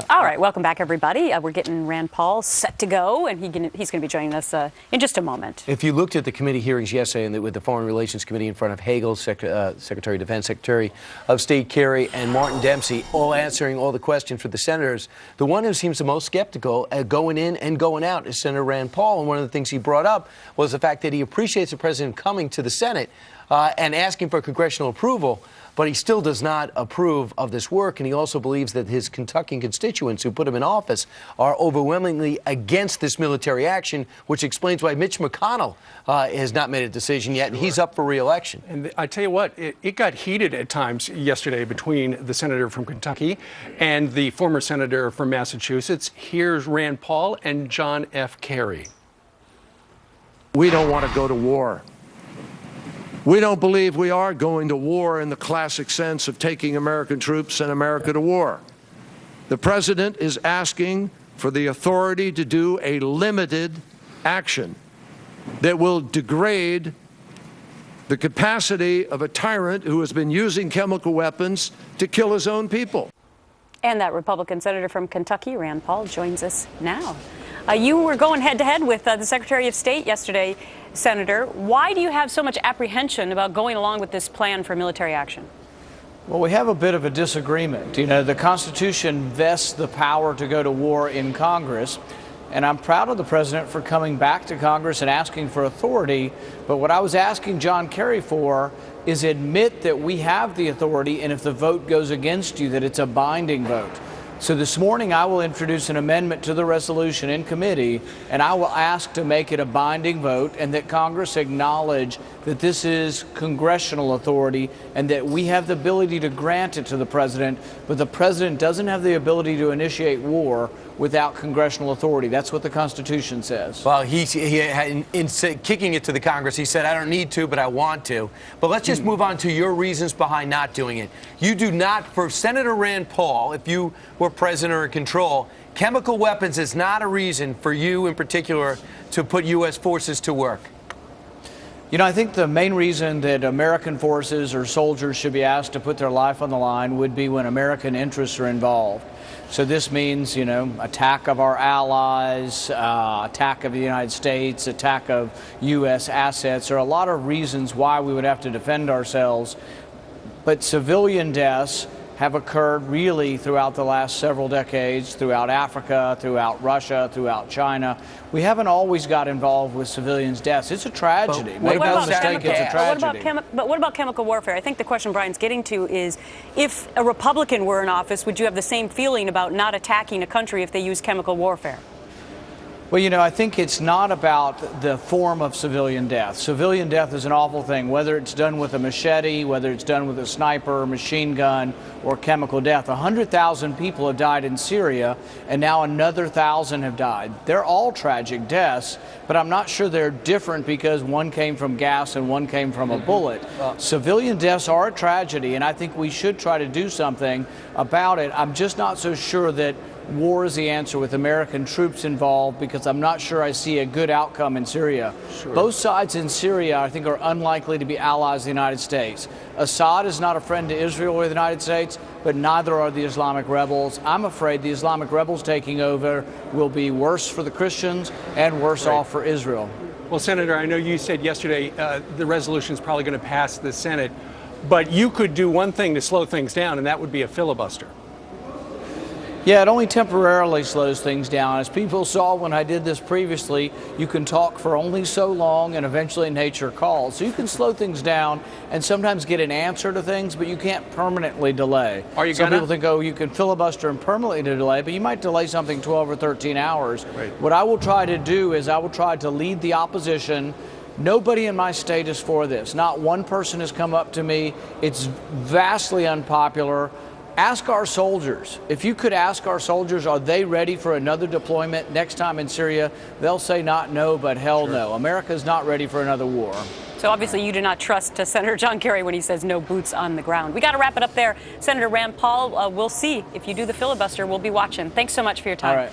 All right, welcome back, everybody. We're getting Rand Paul set to go, and he's going to be joining us in just a moment. If you looked at the committee hearings yesterday with the Foreign Relations Committee in front of Hagel, Secretary of Defense, Secretary of State Kerry, and Martin Dempsey, all answering all the questions for the senators, the one who seems the most skeptical going in and going out is Senator Rand Paul. And one of the things he brought up was the fact that he appreciates the president coming to the Senate and asking for congressional approval, but he still does not approve of this work. And he also believes that his Kentucky constituents who put him in office are overwhelmingly against this military action, which explains why Mitch McConnell has not made a decision yet, and he's up for re-election. And I tell you what, it got heated at times yesterday between the senator from Kentucky and the former senator from Massachusetts. Here's Rand Paul and John F. Kerry. We don't want to go to war. We don't believe we are going to war in the classic sense of taking American troops and America to war. The president is asking for the authority to do a limited action that will degrade the capacity of a tyrant who has been using chemical weapons to kill his own people. And that Republican senator from Kentucky, Rand Paul, joins us now. You were going head-to-head with the Secretary of State yesterday, Senator. Why do you have so much apprehension about going along with this plan for military action? Well, we have a bit of a disagreement. You know, the Constitution vests the power to go to war in Congress, and I'm proud of the president for coming back to Congress and asking for authority. But what I was asking John Kerry for is admit that we have the authority, and if the vote goes against you, that it's a binding vote. So this morning I will introduce an amendment to the resolution in committee, and I will ask to make it a binding vote and that Congress acknowledge that this is congressional authority and that we have the ability to grant it to the president, but the president doesn't have the ability to initiate war without congressional authority. That's what the Constitution says. Well, in kicking it to the Congress, he said, I don't need to, but I want to. But let's just move on to your reasons behind not doing it. You do not, for Senator Rand Paul, if you were president or in control, chemical weapons is not a reason for you in particular to put U.S. forces to work. You know, I think the main reason that American forces or soldiers should be asked to put their life on the line would be when American interests are involved. So this means, you know, attack of our allies, attack of the United States, attack of U.S. assets. There are a lot of reasons why we would have to defend ourselves. But civilian deaths have occurred really throughout the last several decades, throughout Africa, throughout Russia, throughout China. We haven't always got involved with civilians' deaths. It's a tragedy. Make no mistake, it's a tragedy. But what about chemical warfare? I think the question Brian's getting to is, if a Republican were in office, would you have the same feeling about not attacking a country if they use chemical warfare? Well, you know, I think it's not about the form of civilian death. Civilian death is an awful thing, whether it's done with a machete, whether it's done with a sniper, machine gun, or chemical death. 100,000 people have died in Syria, and now another 1,000 have died. They're all tragic deaths, but I'm not sure they're different because one came from gas and one came from a bullet. Civilian deaths are a tragedy, and I think we should try to do something about it. I'm just not so sure that war is the answer with American troops involved, because I'm not sure I see a good outcome in Syria. Sure. Both sides in Syria, I think, are unlikely to be allies of the United States. Assad is not a friend to Israel or the United States, but neither are the Islamic rebels. I'm afraid the Islamic rebels taking over will be worse for the Christians and worse off for Israel. Well, Senator, I know you said yesterday the resolution is probably going to pass the Senate, but you could do one thing to slow things down, and that would be a filibuster. Yeah, it only temporarily slows things down. As people saw when I did this previously, you can talk for only so long and eventually nature calls. So you can slow things down and sometimes get an answer to things, but you can't permanently delay. Are you Some people think, oh, you can filibuster and permanently delay, but you might delay something 12 or 13 hours. Right. What I will try to do is I will try to lead the opposition. Nobody in my state is for this. Not one person has come up to me. It's vastly unpopular. Ask our soldiers. If you could ask our soldiers, are they ready for another deployment next time in Syria? They'll say not no, but hell no. America's not ready for another war. So obviously you do not trust Senator John Kerry when he says no boots on the ground. We got to wrap it up there. Senator Rand Paul, we'll see if you do the filibuster. We'll be watching. Thanks so much for your time. All right.